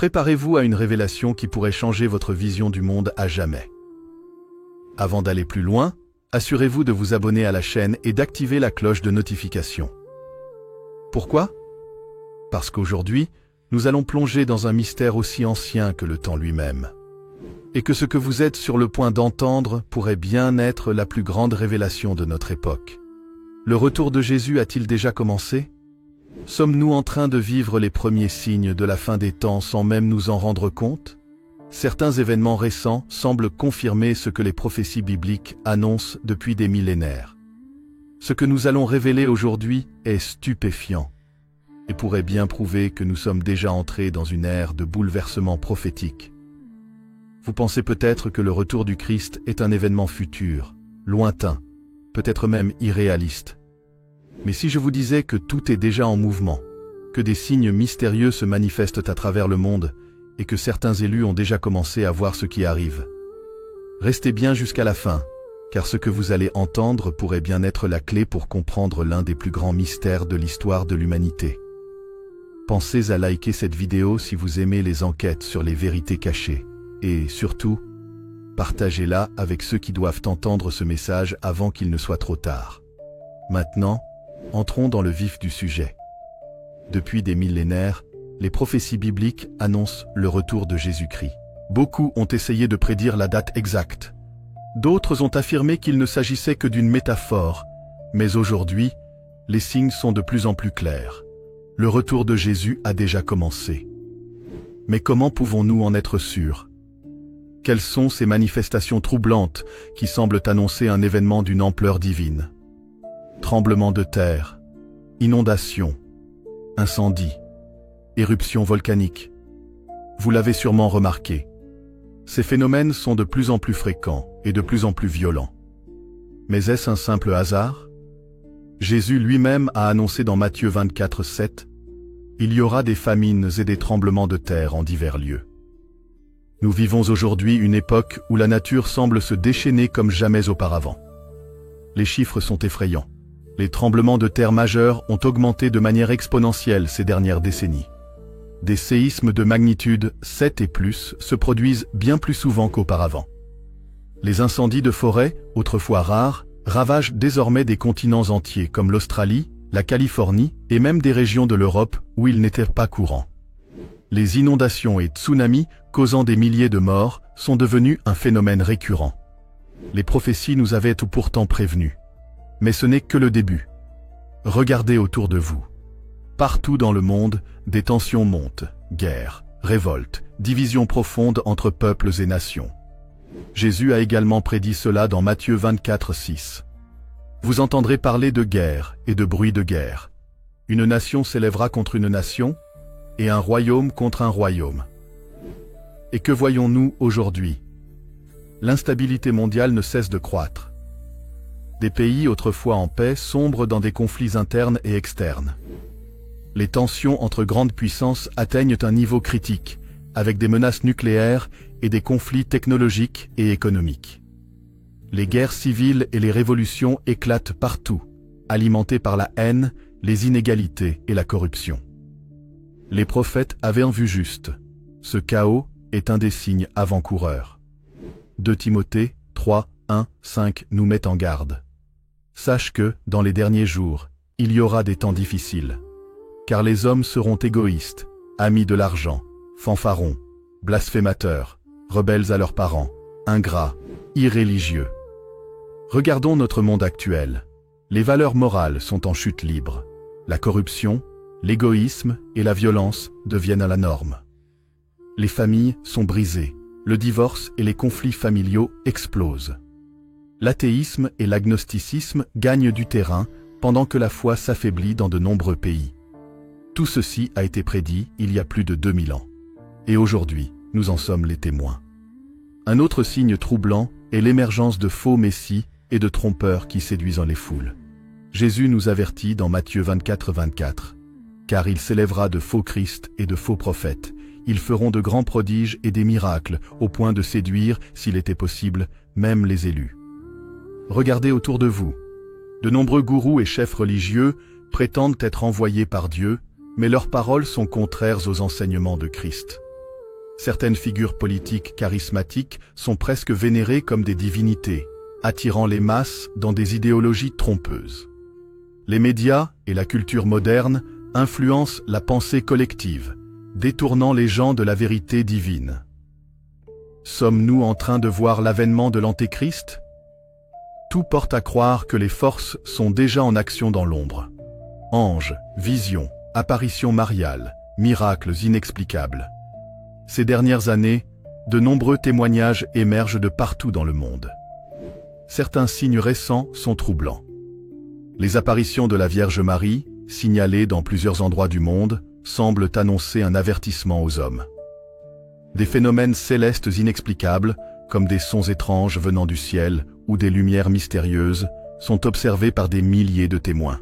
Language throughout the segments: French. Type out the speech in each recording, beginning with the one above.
Préparez-vous à une révélation qui pourrait changer votre vision du monde à jamais. Avant d'aller plus loin, assurez-vous de vous abonner à la chaîne et d'activer la cloche de notification. Pourquoi? Parce qu'aujourd'hui, nous allons plonger dans un mystère aussi ancien que le temps lui-même. Et que ce que vous êtes sur le point d'entendre pourrait bien être la plus grande révélation de notre époque. Le retour de Jésus a-t-il déjà commencé? Sommes-nous en train de vivre les premiers signes de la fin des temps sans même nous en rendre compte? Certains événements récents semblent confirmer ce que les prophéties bibliques annoncent depuis des millénaires. Ce que nous allons révéler aujourd'hui est stupéfiant et pourrait bien prouver que nous sommes déjà entrés dans une ère de bouleversement prophétique. Vous pensez peut-être que le retour du Christ est un événement futur, lointain, peut-être même irréaliste. Mais si je vous disais que tout est déjà en mouvement, que des signes mystérieux se manifestent à travers le monde et que certains élus ont déjà commencé à voir ce qui arrive. Restez bien jusqu'à la fin, car ce que vous allez entendre pourrait bien être la clé pour comprendre l'un des plus grands mystères de l'histoire de l'humanité. Pensez à liker cette vidéo si vous aimez les enquêtes sur les vérités cachées. Et surtout, partagez-la avec ceux qui doivent entendre ce message avant qu'il ne soit trop tard. Maintenant, entrons dans le vif du sujet. Depuis des millénaires, les prophéties bibliques annoncent le retour de Jésus-Christ. Beaucoup ont essayé de prédire la date exacte. D'autres ont affirmé qu'il ne s'agissait que d'une métaphore. Mais aujourd'hui, les signes sont de plus en plus clairs. Le retour de Jésus a déjà commencé. Mais comment pouvons-nous en être sûrs? Quelles sont ces manifestations troublantes qui semblent annoncer un événement d'une ampleur divine? Tremblements de terre, inondations, incendies, éruptions volcaniques. Vous l'avez sûrement remarqué. Ces phénomènes sont de plus en plus fréquents et de plus en plus violents. Mais est-ce un simple hasard? Jésus lui-même a annoncé dans Matthieu 24:7 « Il y aura des famines et des tremblements de terre en divers lieux ». Nous vivons aujourd'hui une époque où la nature semble se déchaîner comme jamais auparavant. Les chiffres sont effrayants. Les tremblements de terre majeurs ont augmenté de manière exponentielle ces dernières décennies. Des séismes de magnitude 7 et plus se produisent bien plus souvent qu'auparavant. Les incendies de forêt, autrefois rares, ravagent désormais des continents entiers comme l'Australie, la Californie et même des régions de l'Europe où ils n'étaient pas courants. Les inondations et tsunamis, causant des milliers de morts, sont devenus un phénomène récurrent. Les prophéties nous avaient pourtant prévenus. Mais ce n'est que le début. Regardez autour de vous. Partout dans le monde, des tensions montent, guerres, révoltes, divisions profondes entre peuples et nations. Jésus a également prédit cela dans Matthieu 24:6. Vous entendrez parler de guerre et de bruit de guerre. Une nation s'élèvera contre une nation, et un royaume contre un royaume. Et que voyons-nous aujourd'hui? L'instabilité mondiale ne cesse de croître. Des pays autrefois en paix sombrent dans des conflits internes et externes. Les tensions entre grandes puissances atteignent un niveau critique, avec des menaces nucléaires et des conflits technologiques et économiques. Les guerres civiles et les révolutions éclatent partout, alimentées par la haine, les inégalités et la corruption. Les prophètes avaient en vue juste. Ce chaos est un des signes avant-coureurs. 2 Timothée 3, 1, 5 nous met en garde. Sache que, dans les derniers jours, il y aura des temps difficiles. Car les hommes seront égoïstes, amis de l'argent, fanfarons, blasphémateurs, rebelles à leurs parents, ingrats, irréligieux. Regardons notre monde actuel. Les valeurs morales sont en chute libre. La corruption, l'égoïsme et la violence deviennent à la norme. Les familles sont brisées, le divorce et les conflits familiaux explosent. L'athéisme et l'agnosticisme gagnent du terrain pendant que la foi s'affaiblit dans de nombreux pays. Tout ceci a été prédit il y a plus de 2000 ans. Et aujourd'hui, nous en sommes les témoins. Un autre signe troublant est l'émergence de faux messies et de trompeurs qui séduisent les foules. Jésus nous avertit dans Matthieu 24:24. Car il s'élèvera de faux Christ et de faux prophètes. Ils feront de grands prodiges et des miracles, au point de séduire, s'il était possible, même les élus. Regardez autour de vous. De nombreux gourous et chefs religieux prétendent être envoyés par Dieu, mais leurs paroles sont contraires aux enseignements de Christ. Certaines figures politiques charismatiques sont presque vénérées comme des divinités, attirant les masses dans des idéologies trompeuses. Les médias et la culture moderne influencent la pensée collective, détournant les gens de la vérité divine. Sommes-nous en train de voir l'avènement de l'Antéchrist? Tout porte à croire que les forces sont déjà en action dans l'ombre. Anges, visions, apparitions mariales, miracles inexplicables. Ces dernières années, de nombreux témoignages émergent de partout dans le monde. Certains signes récents sont troublants. Les apparitions de la Vierge Marie, signalées dans plusieurs endroits du monde, semblent annoncer un avertissement aux hommes. Des phénomènes célestes inexplicables, comme des sons étranges venant du ciel ou des lumières mystérieuses, sont observés par des milliers de témoins.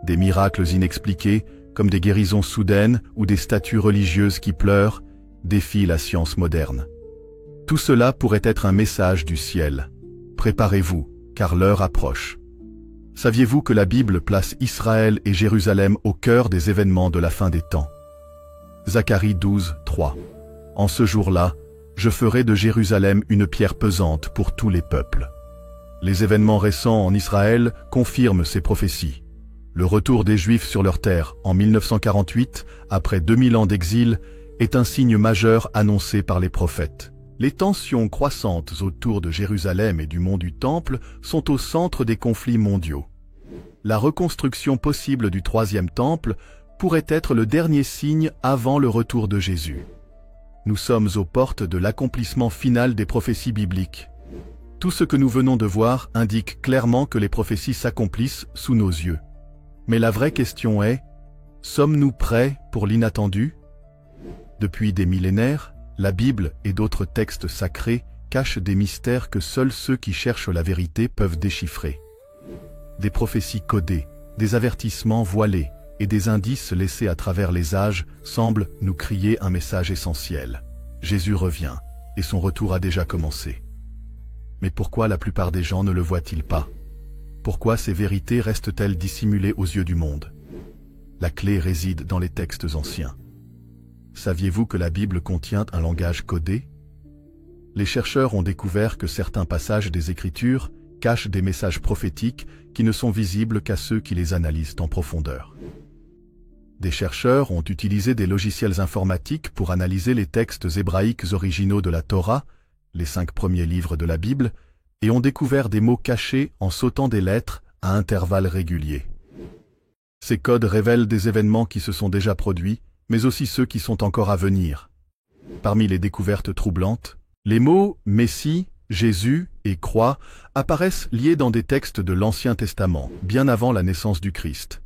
Des miracles inexpliqués, comme des guérisons soudaines ou des statues religieuses qui pleurent, défient la science moderne. Tout cela pourrait être un message du ciel. Préparez-vous, car l'heure approche. Saviez-vous que la Bible place Israël et Jérusalem au cœur des événements de la fin des temps? Zacharie 12, 3. En ce jour-là, je ferai de Jérusalem une pierre pesante pour tous les peuples. Les événements récents en Israël confirment ces prophéties. Le retour des Juifs sur leur terre en 1948, après 2000 ans d'exil, est un signe majeur annoncé par les prophètes. Les tensions croissantes autour de Jérusalem et du mont du Temple sont au centre des conflits mondiaux. La reconstruction possible du troisième temple pourrait être le dernier signe avant le retour de Jésus. Nous sommes aux portes de l'accomplissement final des prophéties bibliques. Tout ce que nous venons de voir indique clairement que les prophéties s'accomplissent sous nos yeux. Mais la vraie question est, sommes-nous prêts pour l'inattendu? Depuis des millénaires, la Bible et d'autres textes sacrés cachent des mystères que seuls ceux qui cherchent la vérité peuvent déchiffrer. Des prophéties codées, des avertissements voilés et des indices laissés à travers les âges semblent nous crier un message essentiel. Jésus revient, et son retour a déjà commencé. Mais pourquoi la plupart des gens ne le voient-ils pas? Pourquoi ces vérités restent-elles dissimulées aux yeux du monde? La clé réside dans les textes anciens. Saviez-vous que la Bible contient un langage codé? Les chercheurs ont découvert que certains passages des Écritures cachent des messages prophétiques qui ne sont visibles qu'à ceux qui les analysent en profondeur. Des chercheurs ont utilisé des logiciels informatiques pour analyser les textes hébraïques originaux de la Torah, les 5 premiers livres de la Bible, et ont découvert des mots cachés en sautant des lettres à intervalles réguliers. Ces codes révèlent des événements qui se sont déjà produits, mais aussi ceux qui sont encore à venir. Parmi les découvertes troublantes, les mots « Messie », « Jésus » et « croix » apparaissent liés dans des textes de l'Ancien Testament, bien avant la naissance du Christ.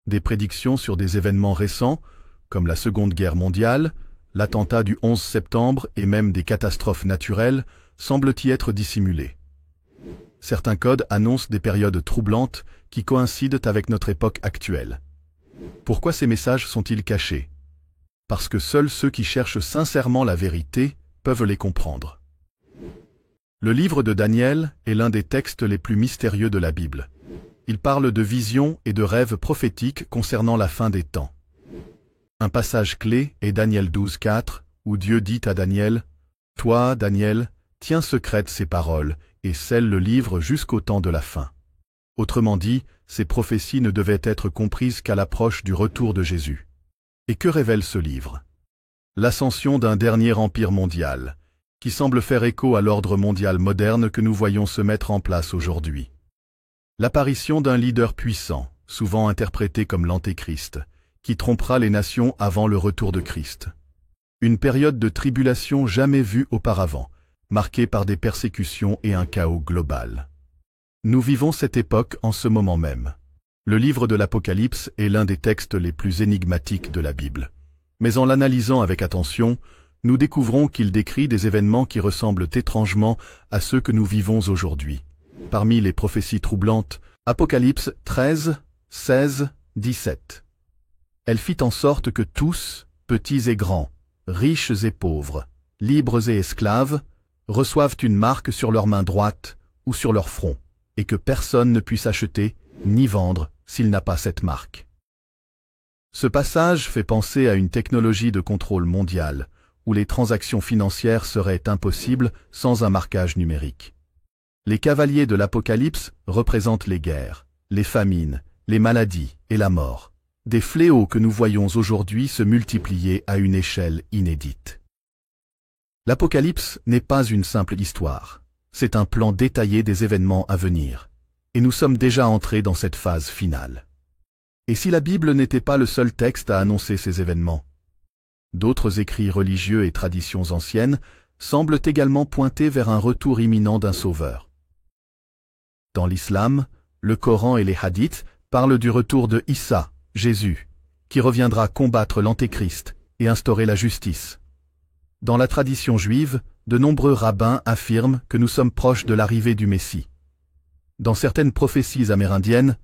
Des prédictions sur des événements récents, comme la Seconde Guerre mondiale, l'attentat du 11 septembre et même des catastrophes naturelles, semblent y être dissimulées. Certains codes annoncent des périodes troublantes qui coïncident avec notre époque actuelle. Pourquoi ces messages sont-ils cachés? Parce que seuls ceux qui cherchent sincèrement la vérité peuvent les comprendre. Le livre de Daniel est l'un des textes les plus mystérieux de la Bible. Il parle de visions et de rêves prophétiques concernant la fin des temps. Un passage clé est Daniel 12, 4, où Dieu dit à Daniel « Toi, Daniel, tiens secrètes ces paroles et scelle le livre jusqu'au temps de la fin. » Autrement dit, ces prophéties ne devaient être comprises qu'à l'approche du retour de Jésus. Et que révèle ce livre? L'ascension d'un dernier empire mondial, qui semble faire écho à l'ordre mondial moderne que nous voyons se mettre en place aujourd'hui. L'apparition d'un leader puissant, souvent interprété comme l'Antéchrist, qui trompera les nations avant le retour de Christ. Une période de tribulation jamais vue auparavant, marquée par des persécutions et un chaos global. Nous vivons cette époque en ce moment même. Le livre de l'Apocalypse est l'un des textes les plus énigmatiques de la Bible. Mais en l'analysant avec attention, nous découvrons qu'il décrit des événements qui ressemblent étrangement à ceux que nous vivons aujourd'hui. Parmi les prophéties troublantes, Apocalypse 13, 16, 17. Elle fit en sorte que tous, petits et grands, riches et pauvres, libres et esclaves, reçoivent une marque sur leur main droite ou sur leur front, et que personne ne puisse acheter ni vendre s'il n'a pas cette marque. Ce passage fait penser à une technologie de contrôle mondial, où les transactions financières seraient impossibles sans un marquage numérique. Les cavaliers de l'Apocalypse représentent les guerres, les famines, les maladies et la mort, des fléaux que nous voyons aujourd'hui se multiplier à une échelle inédite. L'Apocalypse n'est pas une simple histoire, c'est un plan détaillé des événements à venir, et nous sommes déjà entrés dans cette phase finale. Et si la Bible n'était pas le seul texte à annoncer ces événements? D'autres écrits religieux et traditions anciennes semblent également pointer vers un retour imminent d'un sauveur. Dans l'islam, le Coran et les hadiths parlent du retour de Issa, Jésus, qui reviendra combattre l'Antéchrist et instaurer la justice. Dans la tradition juive, de nombreux rabbins affirment que nous sommes proches de l'arrivée du Messie. Dans certaines prophéties amérindiennes,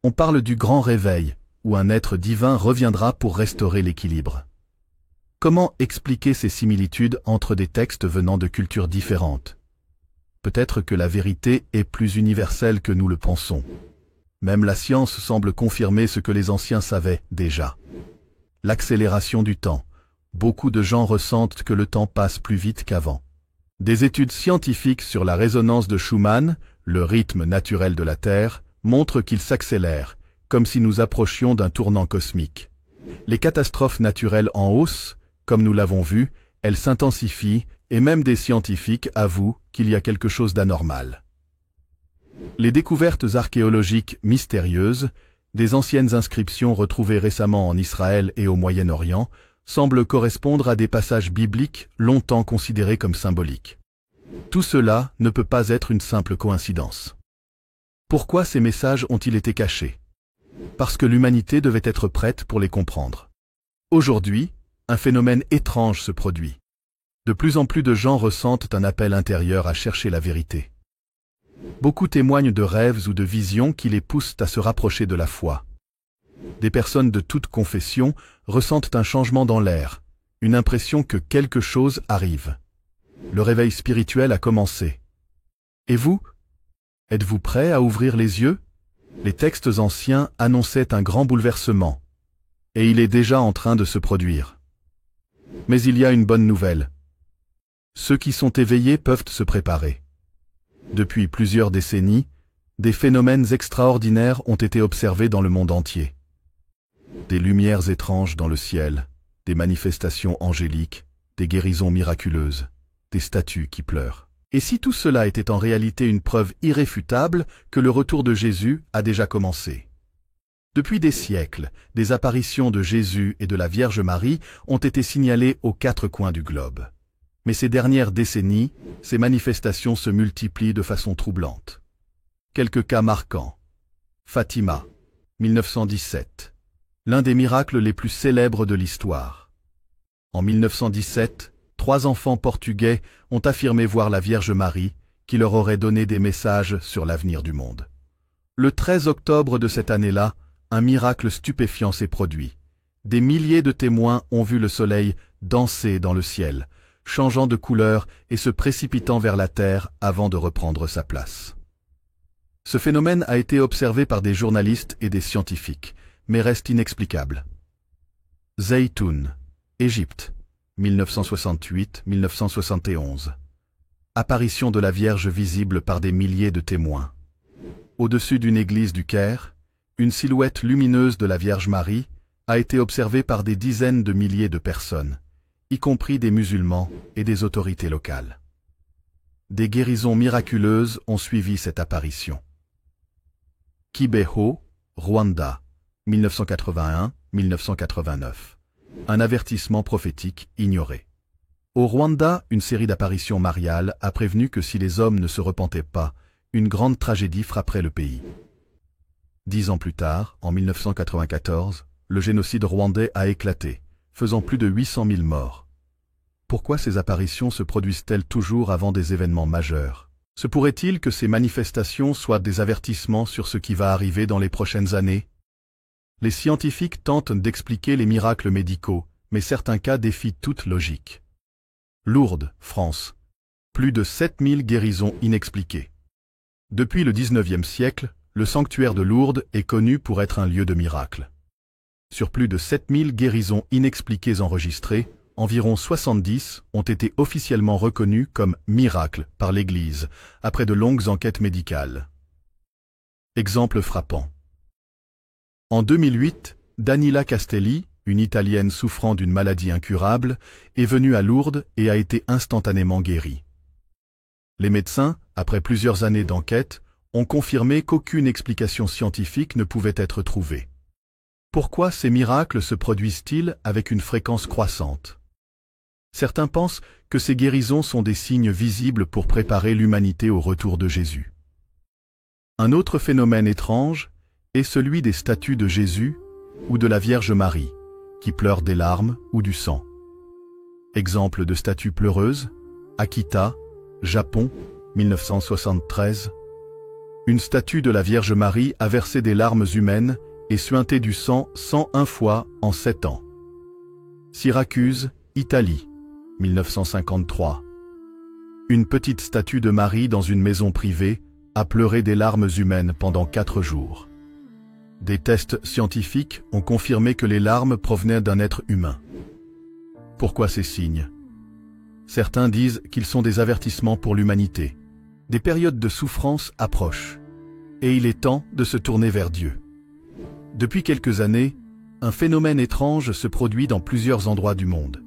on parle du grand réveil, où un être divin reviendra pour restaurer l'équilibre. Comment expliquer ces similitudes entre des textes venant de cultures différentes? Peut-être que la vérité est plus universelle que nous le pensons. Même la science semble confirmer ce que les anciens savaient déjà. L'accélération du temps. Beaucoup de gens ressentent que le temps passe plus vite qu'avant. Des études scientifiques sur la résonance de Schumann, le rythme naturel de la Terre, montrent qu'il s'accélère, comme si nous approchions d'un tournant cosmique. Les catastrophes naturelles en hausse, comme nous l'avons vu, elles s'intensifient, et même des scientifiques avouent qu'il y a quelque chose d'anormal. Les découvertes archéologiques mystérieuses, des anciennes inscriptions retrouvées récemment en Israël et au Moyen-Orient, semblent correspondre à des passages bibliques longtemps considérés comme symboliques. Tout cela ne peut pas être une simple coïncidence. Pourquoi ces messages ont-ils été cachés? Parce que l'humanité devait être prête pour les comprendre. Aujourd'hui, un phénomène étrange se produit. De plus en plus de gens ressentent un appel intérieur à chercher la vérité. Beaucoup témoignent de rêves ou de visions qui les poussent à se rapprocher de la foi. Des personnes de toute confession ressentent un changement dans l'air, une impression que quelque chose arrive. Le réveil spirituel a commencé. Et vous? Êtes-vous prêt à ouvrir les yeux? Les textes anciens annonçaient un grand bouleversement, et il est déjà en train de se produire. Mais il y a une bonne nouvelle. Ceux qui sont éveillés peuvent se préparer. Depuis plusieurs décennies, des phénomènes extraordinaires ont été observés dans le monde entier. Des lumières étranges dans le ciel, des manifestations angéliques, des guérisons miraculeuses, des statues qui pleurent. Et si tout cela était en réalité une preuve irréfutable que le retour de Jésus a déjà commencé? Depuis des siècles, des apparitions de Jésus et de la Vierge Marie ont été signalées aux quatre coins du globe. Mais ces dernières décennies, ces manifestations se multiplient de façon troublante. Quelques cas marquants. Fatima, 1917. L'un des miracles les plus célèbres de l'histoire. En 1917, 3 enfants portugais ont affirmé voir la Vierge Marie, qui leur aurait donné des messages sur l'avenir du monde. Le 13 octobre de cette année-là, un miracle stupéfiant s'est produit. Des milliers de témoins ont vu le soleil danser dans le ciel, changeant de couleur et se précipitant vers la terre avant de reprendre sa place. Ce phénomène a été observé par des journalistes et des scientifiques, mais reste inexplicable. Zaytoun, Égypte, 1968-1971. Apparition de la Vierge visible par des milliers de témoins. Au-dessus d'une église du Caire, une silhouette lumineuse de la Vierge Marie a été observée par des dizaines de milliers de personnes, y compris des musulmans et des autorités locales. Des guérisons miraculeuses ont suivi cette apparition. Kibeho, Rwanda, 1981-1989. Un avertissement prophétique ignoré. Au Rwanda, une série d'apparitions mariales a prévenu que si les hommes ne se repentaient pas, une grande tragédie frapperait le pays. 10 ans plus tard, en 1994, le génocide rwandais a éclaté, faisant plus de 800 000 morts. Pourquoi ces apparitions se produisent-elles toujours avant des événements majeurs? Se pourrait-il que ces manifestations soient des avertissements sur ce qui va arriver dans les prochaines années? Les scientifiques tentent d'expliquer les miracles médicaux, mais certains cas défient toute logique. Lourdes, France. Plus de 7000 guérisons inexpliquées. Depuis le XIXe siècle, le sanctuaire de Lourdes est connu pour être un lieu de miracles. Sur plus de 7000 guérisons inexpliquées enregistrées, environ 70 ont été officiellement reconnus comme miracles par l'Église, après de longues enquêtes médicales. Exemple frappant. En 2008, Danila Castelli, une Italienne souffrant d'une maladie incurable, est venue à Lourdes et a été instantanément guérie. Les médecins, après plusieurs années d'enquête, ont confirmé qu'aucune explication scientifique ne pouvait être trouvée. Pourquoi ces miracles se produisent-ils avec une fréquence croissante? Certains pensent que ces guérisons sont des signes visibles pour préparer l'humanité au retour de Jésus. Un autre phénomène étrange est celui des statues de Jésus ou de la Vierge Marie, qui pleurent des larmes ou du sang. Exemple de statue pleureuse, Akita, Japon, 1973. Une statue de la Vierge Marie a versé des larmes humaines et suinté du sang 101 fois en 7 ans. Syracuse, Italie, 1953. Une petite statue de Marie dans une maison privée a pleuré des larmes humaines pendant 4 jours. Des tests scientifiques ont confirmé que les larmes provenaient d'un être humain. Pourquoi ces signes? Certains disent qu'ils sont des avertissements pour l'humanité. Des périodes de souffrance approchent, et il est temps de se tourner vers Dieu. Depuis quelques années, un phénomène étrange se produit dans plusieurs endroits du monde.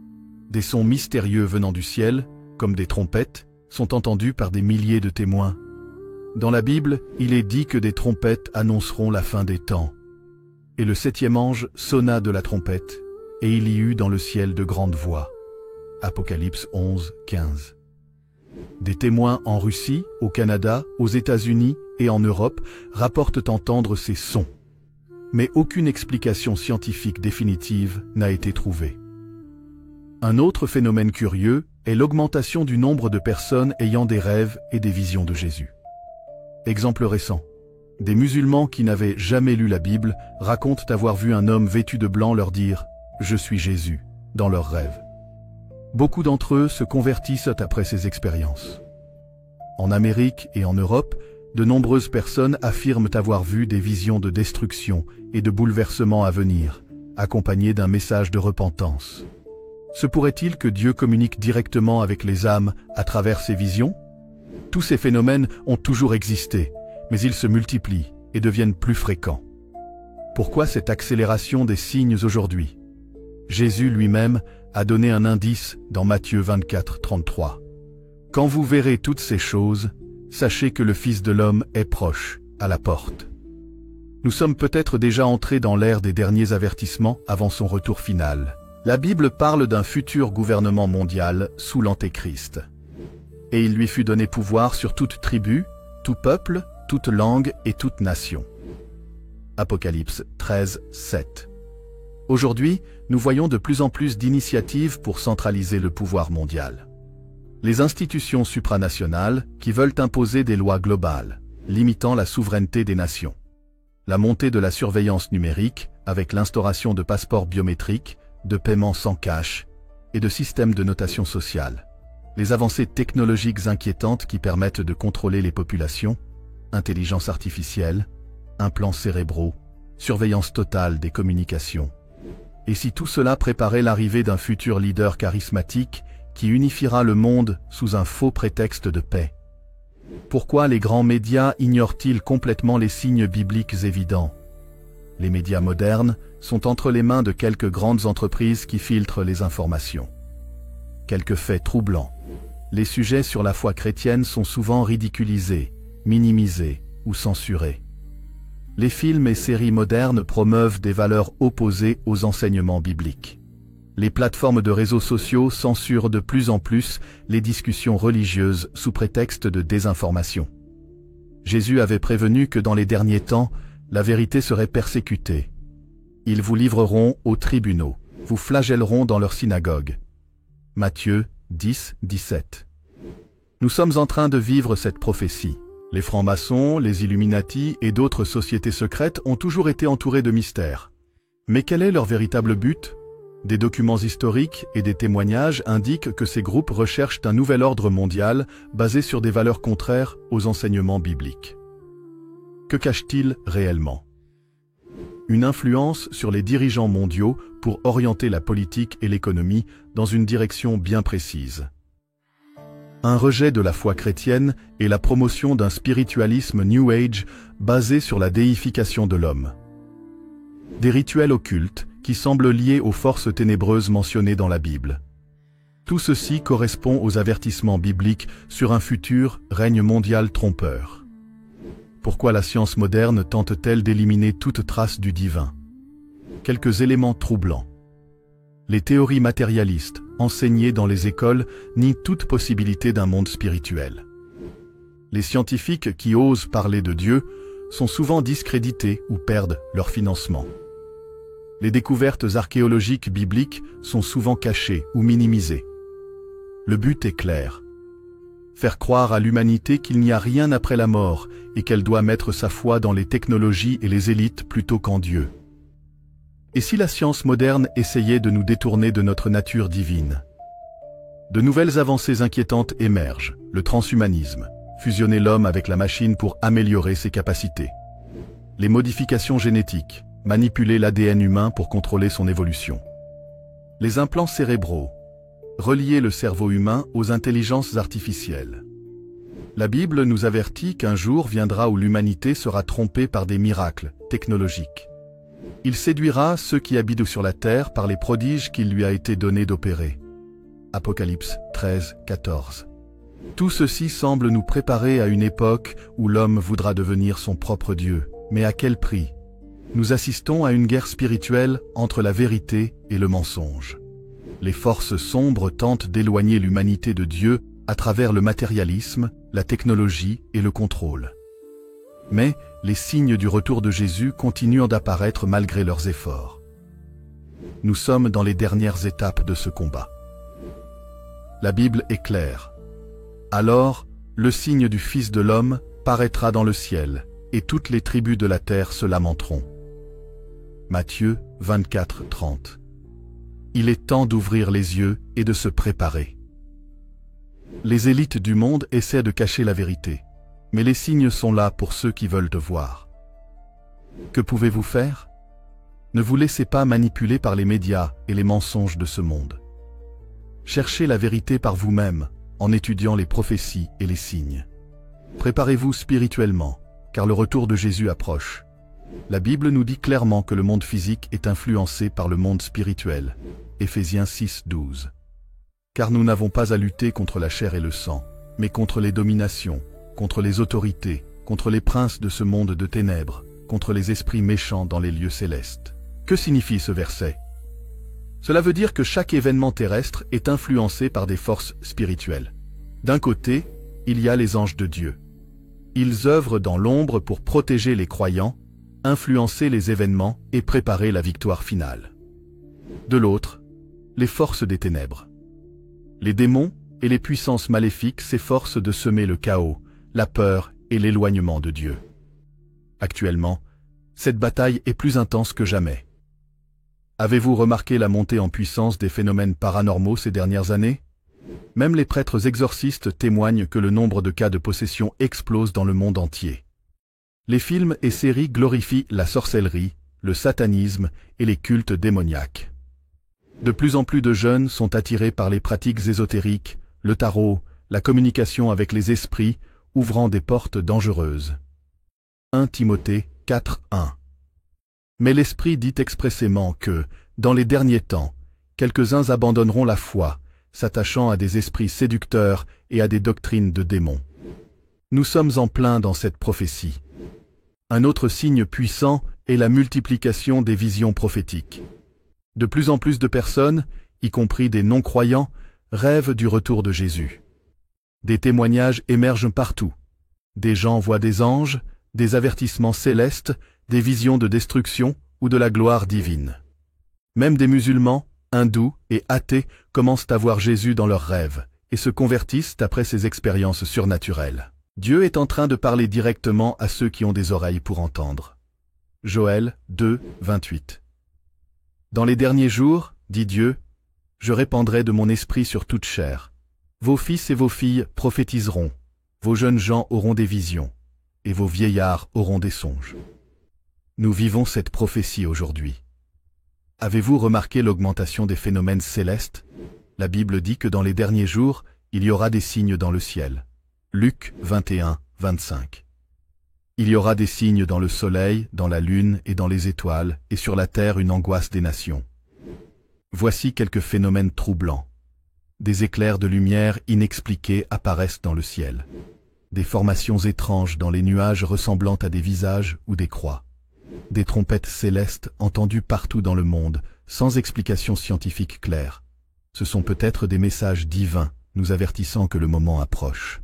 Des sons mystérieux venant du ciel, comme des trompettes, sont entendus par des milliers de témoins. Dans la Bible, il est dit que des trompettes annonceront la fin des temps. Et le 7e ange sonna de la trompette, et il y eut dans le ciel de grandes voix. Apocalypse 11, 15. Des témoins en Russie, au Canada, aux États-Unis et en Europe rapportent entendre ces sons. Mais aucune explication scientifique définitive n'a été trouvée. Un autre phénomène curieux est l'augmentation du nombre de personnes ayant des rêves et des visions de Jésus. Exemple récent. Des musulmans qui n'avaient jamais lu la Bible racontent avoir vu un homme vêtu de blanc leur dire « Je suis Jésus » dans leurs rêves. Beaucoup d'entre eux se convertissent après ces expériences. En Amérique et en Europe, de nombreuses personnes affirment avoir vu des visions de destruction et de bouleversements à venir, accompagnés d'un message de repentance. Se pourrait-il que Dieu communique directement avec les âmes à travers ces visions? Tous ces phénomènes ont toujours existé, mais ils se multiplient et deviennent plus fréquents. Pourquoi cette accélération des signes aujourd'hui? Jésus lui-même a donné un indice dans Matthieu 24, 33. « Quand vous verrez toutes ces choses, sachez que le Fils de l'homme est proche, à la porte. » Nous sommes peut-être déjà entrés dans l'ère des derniers avertissements avant son retour final. La Bible parle d'un futur gouvernement mondial sous l'Antéchrist. Et il lui fut donné pouvoir sur toute tribu, tout peuple, toute langue et toute nation. Apocalypse 13, 7. Aujourd'hui, nous voyons de plus en plus d'initiatives pour centraliser le pouvoir mondial. Les institutions supranationales qui veulent imposer des lois globales, limitant la souveraineté des nations. La montée de la surveillance numérique avec l'instauration de passeports biométriques, de paiements sans cash et de systèmes de notation sociale. Les avancées technologiques inquiétantes qui permettent de contrôler les populations, intelligence artificielle, implants cérébraux, surveillance totale des communications. Et si tout cela préparait l'arrivée d'un futur leader charismatique qui unifiera le monde sous un faux prétexte de paix? Pourquoi les grands médias ignorent-ils complètement les signes bibliques évidents? Les médias modernes sont entre les mains de quelques grandes entreprises qui filtrent les informations. Quelques faits troublants. Les sujets sur la foi chrétienne sont souvent ridiculisés, minimisés ou censurés. Les films et séries modernes promeuvent des valeurs opposées aux enseignements bibliques. Les plateformes de réseaux sociaux censurent de plus en plus les discussions religieuses sous prétexte de désinformation. Jésus avait prévenu que dans les derniers temps, la vérité serait persécutée. Ils vous livreront aux tribunaux, vous flagelleront dans leurs synagogues. Matthieu 10, 17. Nous sommes en train de vivre cette prophétie. Les francs-maçons, les Illuminati et d'autres sociétés secrètes ont toujours été entourés de mystères. Mais quel est leur véritable but? Des documents historiques et des témoignages indiquent que ces groupes recherchent un nouvel ordre mondial basé sur des valeurs contraires aux enseignements bibliques. Que cache-t-il réellement? une influence sur les dirigeants mondiaux pour orienter la politique et l'économie dans une direction bien précise. Un rejet de la foi chrétienne et la promotion d'un spiritualisme New Age basé sur la déification de l'homme. Des rituels occultes qui semblent liés aux forces ténébreuses mentionnées dans la Bible. Tout ceci correspond aux avertissements bibliques sur un futur règne mondial trompeur. Pourquoi la science moderne tente-t-elle d'éliminer toute trace du divin? Quelques éléments troublants. Les théories matérialistes, enseignées dans les écoles, nient toute possibilité d'un monde spirituel. Les scientifiques qui osent parler de Dieu sont souvent discrédités ou perdent leur financement. Les découvertes archéologiques bibliques sont souvent cachées ou minimisées. Le but est clair. Faire croire à l'humanité qu'il n'y a rien après la mort et qu'elle doit mettre sa foi dans les technologies et les élites plutôt qu'en Dieu. Et si la science moderne essayait de nous détourner de notre nature divine? De nouvelles avancées inquiétantes émergent, le transhumanisme, fusionner l'homme avec la machine pour améliorer ses capacités. Les modifications génétiques, manipuler l'ADN humain pour contrôler son évolution. Les implants cérébraux, relier le cerveau humain aux intelligences artificielles. La Bible nous avertit qu'un jour viendra où l'humanité sera trompée par des miracles technologiques. Il séduira ceux qui habitent sur la terre par les prodiges qu'il lui a été donné d'opérer. Apocalypse 13, 14. Tout ceci semble nous préparer à une époque où l'homme voudra devenir son propre Dieu. Mais à quel prix? Nous assistons à une guerre spirituelle entre la vérité et le mensonge. Les forces sombres tentent d'éloigner l'humanité de Dieu à travers le matérialisme, la technologie et le contrôle. Mais les signes du retour de Jésus continuent d'apparaître malgré leurs efforts. Nous sommes dans les dernières étapes de ce combat. La Bible est claire. Alors, le signe du Fils de l'homme paraîtra dans le ciel, et toutes les tribus de la terre se lamenteront. Matthieu 24, 30. Il est temps d'ouvrir les yeux et de se préparer. Les élites du monde essaient de cacher la vérité, mais les signes sont là pour ceux qui veulent te voir. Que pouvez-vous faire? Ne vous laissez pas manipuler par les médias et les mensonges de ce monde. Cherchez la vérité par vous-même, en étudiant les prophéties et les signes. Préparez-vous spirituellement, car le retour de Jésus approche. La Bible nous dit clairement que le monde physique est influencé par le monde spirituel. Éphésiens 6, 12. Car nous n'avons pas à lutter contre la chair et le sang, mais contre les dominations, contre les autorités, contre les princes de ce monde de ténèbres, contre les esprits méchants dans les lieux célestes. Que signifie ce verset? Cela veut dire que chaque événement terrestre est influencé par des forces spirituelles. D'un côté, il y a les anges de Dieu. Ils œuvrent dans l'ombre pour protéger les croyants, influencer les événements et préparer la victoire finale. De l'autre, les forces des ténèbres. Les démons et les puissances maléfiques s'efforcent de semer le chaos, la peur et l'éloignement de Dieu. Actuellement, cette bataille est plus intense que jamais. Avez-vous remarqué la montée en puissance des phénomènes paranormaux ces dernières années? Même les prêtres exorcistes témoignent que le nombre de cas de possession explose dans le monde entier. Les films et séries glorifient la sorcellerie, le satanisme et les cultes démoniaques. De plus en plus de jeunes sont attirés par les pratiques ésotériques, le tarot, la communication avec les esprits, ouvrant des portes dangereuses. 1 Timothée 4, 1. Mais l'Esprit dit expressément que, dans les derniers temps, quelques-uns abandonneront la foi, s'attachant à des esprits séducteurs et à des doctrines de démons. Nous sommes en plein dans cette prophétie. Un autre signe puissant est la multiplication des visions prophétiques. De plus en plus de personnes, y compris des non-croyants, rêvent du retour de Jésus. Des témoignages émergent partout. Des gens voient des anges, des avertissements célestes, des visions de destruction ou de la gloire divine. Même des musulmans, hindous et athées commencent à voir Jésus dans leurs rêves et se convertissent après ces expériences surnaturelles. Dieu est en train de parler directement à ceux qui ont des oreilles pour entendre. Joël 2, 28. Dans les derniers jours, dit Dieu, je répandrai de mon esprit sur toute chair. Vos fils et vos filles prophétiseront, vos jeunes gens auront des visions, et vos vieillards auront des songes. Nous vivons cette prophétie aujourd'hui. Avez-vous remarqué l'augmentation des phénomènes célestes? La Bible dit que dans les derniers jours, il y aura des signes dans le ciel. Luc 21, 25. Il y aura des signes dans le soleil, dans la lune et dans les étoiles, et sur la terre une angoisse des nations. Voici quelques phénomènes troublants. Des éclairs de lumière inexpliqués apparaissent dans le ciel. Des formations étranges dans les nuages ressemblant à des visages ou des croix. Des trompettes célestes entendues partout dans le monde, sans explication scientifique claire. Ce sont peut-être des messages divins, nous avertissant que le moment approche.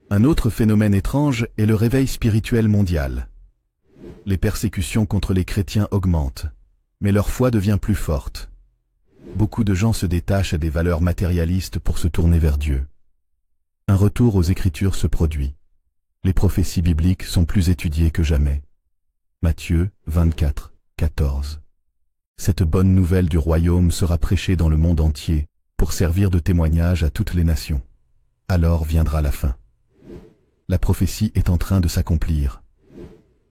Un autre phénomène étrange est le réveil spirituel mondial. Les persécutions contre les chrétiens augmentent, mais leur foi devient plus forte. Beaucoup de gens se détachent à des valeurs matérialistes pour se tourner vers Dieu. Un retour aux Écritures se produit. Les prophéties bibliques sont plus étudiées que jamais. Matthieu 24, 14. Cette bonne nouvelle du royaume sera prêchée dans le monde entier pour servir de témoignage à toutes les nations. Alors viendra la fin. La prophétie est en train de s'accomplir.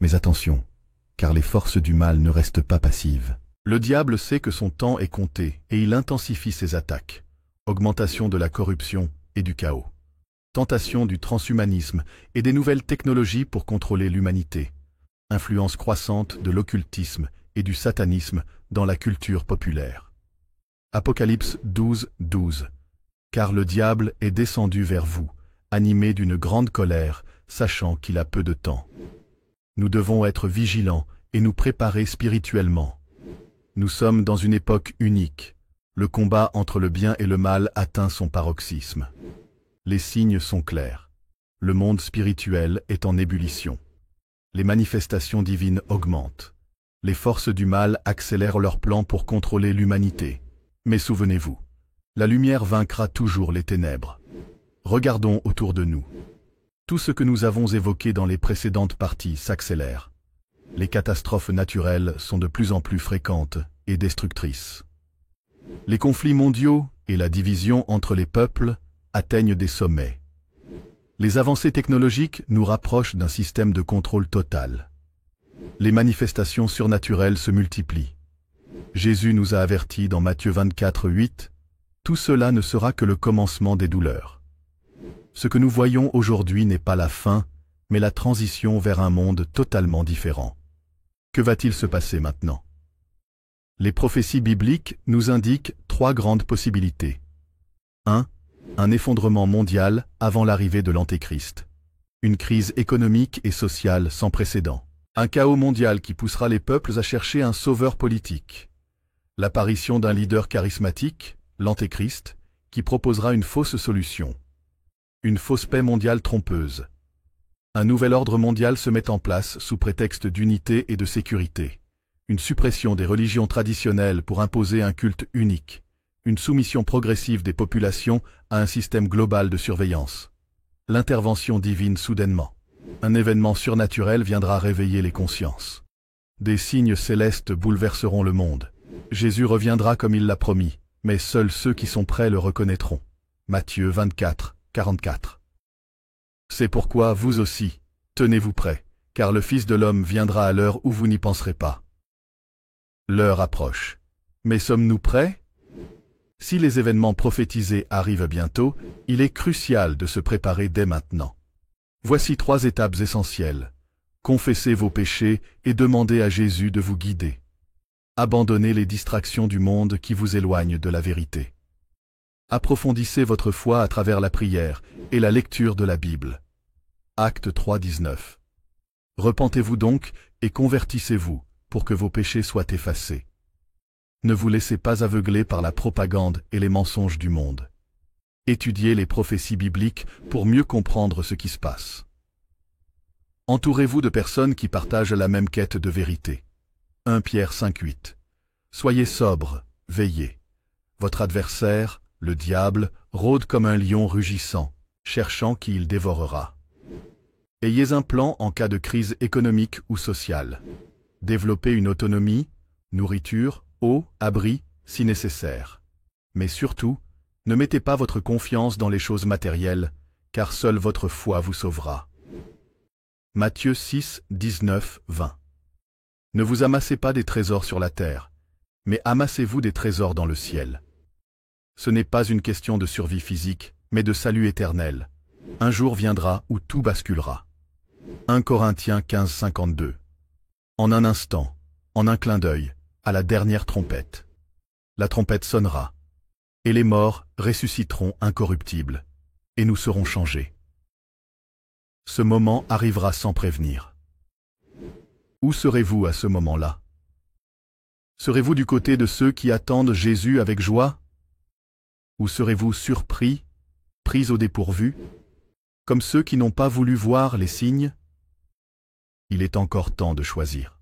Mais attention, car les forces du mal ne restent pas passives. Le diable sait que son temps est compté et il intensifie ses attaques. Augmentation de la corruption et du chaos. Tentation du transhumanisme et des nouvelles technologies pour contrôler l'humanité. Influence croissante de l'occultisme et du satanisme dans la culture populaire. Apocalypse 12, 12. Car le diable est descendu vers vous, animé d'une grande colère, sachant qu'il a peu de temps. Nous devons être vigilants et nous préparer spirituellement. Nous sommes dans une époque unique. Le combat entre le bien et le mal atteint son paroxysme. Les signes sont clairs. Le monde spirituel est en ébullition. Les manifestations divines augmentent. Les forces du mal accélèrent leurs plans pour contrôler l'humanité. Mais souvenez-vous, la lumière vaincra toujours les ténèbres. Regardons autour de nous. Tout ce que nous avons évoqué dans les précédentes parties s'accélère. Les catastrophes naturelles sont de plus en plus fréquentes et destructrices. Les conflits mondiaux et la division entre les peuples atteignent des sommets. Les avancées technologiques nous rapprochent d'un système de contrôle total. Les manifestations surnaturelles se multiplient. Jésus nous a avertis dans Matthieu 24, 8, « Tout cela ne sera que le commencement des douleurs. » Ce que nous voyons aujourd'hui n'est pas la fin, mais la transition vers un monde totalement différent. Que va-t-il se passer maintenant? Les prophéties bibliques nous indiquent trois grandes possibilités. 1. Un effondrement mondial avant l'arrivée de l'Antéchrist. Une crise économique et sociale sans précédent. Un chaos mondial qui poussera les peuples à chercher un sauveur politique. L'apparition d'un leader charismatique, l'Antéchrist, qui proposera une fausse solution. Une fausse paix mondiale trompeuse. Un nouvel ordre mondial se met en place sous prétexte d'unité et de sécurité. Une suppression des religions traditionnelles pour imposer un culte unique. Une soumission progressive des populations à un système global de surveillance. L'intervention divine soudainement. Un événement surnaturel viendra réveiller les consciences. Des signes célestes bouleverseront le monde. Jésus reviendra comme il l'a promis, mais seuls ceux qui sont prêts le reconnaîtront. Matthieu 24, 44. C'est pourquoi vous aussi, tenez-vous prêts, car le Fils de l'homme viendra à l'heure où vous n'y penserez pas. L'heure approche. Mais sommes-nous prêts? Si les événements prophétisés arrivent bientôt, il est crucial de se préparer dès maintenant. Voici 3 étapes essentielles. Confessez vos péchés et demandez à Jésus de vous guider. Abandonnez les distractions du monde qui vous éloignent de la vérité. Approfondissez votre foi à travers la prière et la lecture de la Bible. Acte 3, 19. Repentez-vous donc et convertissez-vous pour que vos péchés soient effacés. Ne vous laissez pas aveugler par la propagande et les mensonges du monde. Étudiez les prophéties bibliques pour mieux comprendre ce qui se passe. Entourez-vous de personnes qui partagent la même quête de vérité. 1 Pierre 5, 8. Soyez sobres, veillez. Votre adversaire, le diable, rôde comme un lion rugissant, cherchant qui il dévorera. Ayez un plan en cas de crise économique ou sociale. Développez une autonomie, nourriture, eau, abri, si nécessaire. Mais surtout, ne mettez pas votre confiance dans les choses matérielles, car seule votre foi vous sauvera. Matthieu 6, 19, 20. Ne vous amassez pas des trésors sur la terre, mais amassez-vous des trésors dans le ciel. Ce n'est pas une question de survie physique, mais de salut éternel. Un jour viendra où tout basculera. 1 Corinthiens 15, 52. En un instant, en un clin d'œil, à la dernière trompette. La trompette sonnera, et les morts ressusciteront incorruptibles, et nous serons changés. Ce moment arrivera sans prévenir. Où serez-vous à ce moment-là? Serez-vous du côté de ceux qui attendent Jésus avec joie? Ou serez-vous surpris, pris au dépourvu, comme ceux qui n'ont pas voulu voir les signes? Il est encore temps de choisir.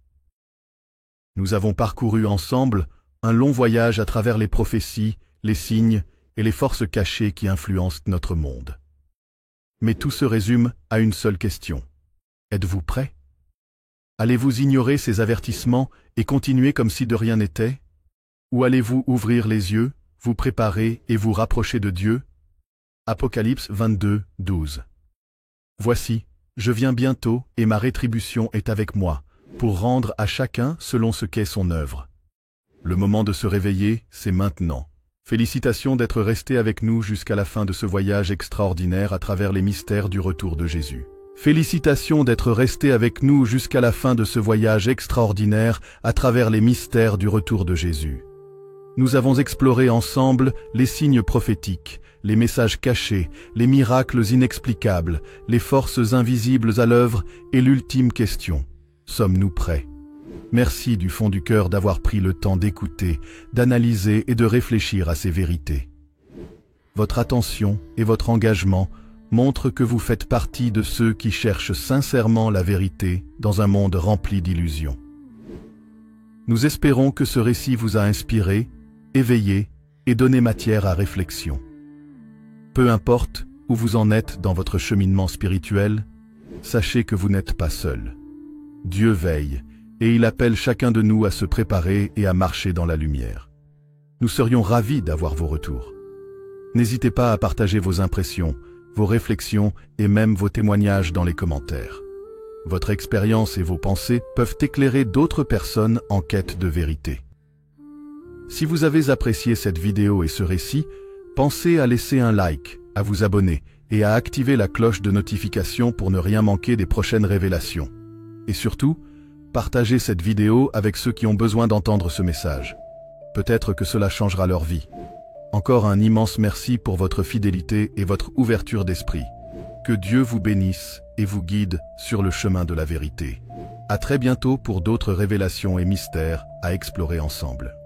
Nous avons parcouru ensemble un long voyage à travers les prophéties, les signes et les forces cachées qui influencent notre monde. Mais tout se résume à une seule question. Êtes-vous prêts? Allez-vous ignorer ces avertissements et continuer comme si de rien n'était? Ou allez-vous ouvrir les yeux, vous préparer et vous rapprocher de Dieu? Apocalypse 22, 12. Voici, je viens bientôt et ma rétribution est avec moi, pour rendre à chacun selon ce qu'est son œuvre. Le moment de se réveiller, c'est maintenant. Félicitations d'être resté avec nous jusqu'à la fin de ce voyage extraordinaire à travers les mystères du retour de Jésus. Félicitations d'être resté avec nous jusqu'à la fin de ce voyage extraordinaire à travers les mystères du retour de Jésus. Nous avons exploré ensemble les signes prophétiques, les messages cachés, les miracles inexplicables, les forces invisibles à l'œuvre et l'ultime question. Sommes-nous prêts? Merci du fond du cœur d'avoir pris le temps d'écouter, d'analyser et de réfléchir à ces vérités. Votre attention et votre engagement montrent que vous faites partie de ceux qui cherchent sincèrement la vérité dans un monde rempli d'illusions. Nous espérons que ce récit vous a inspiré, éveillé et donné matière à réflexion. Peu importe où vous en êtes dans votre cheminement spirituel, sachez que vous n'êtes pas seul. Dieu veille, et il appelle chacun de nous à se préparer et à marcher dans la lumière. Nous serions ravis d'avoir vos retours. N'hésitez pas à partager vos impressions, vos réflexions et même vos témoignages dans les commentaires. Votre expérience et vos pensées peuvent éclairer d'autres personnes en quête de vérité. Si vous avez apprécié cette vidéo et ce récit, pensez à laisser un like, à vous abonner et à activer la cloche de notification pour ne rien manquer des prochaines révélations. Et surtout, partagez cette vidéo avec ceux qui ont besoin d'entendre ce message. Peut-être que cela changera leur vie. Encore un immense merci pour votre fidélité et votre ouverture d'esprit. Que Dieu vous bénisse et vous guide sur le chemin de la vérité. À très bientôt pour d'autres révélations et mystères à explorer ensemble.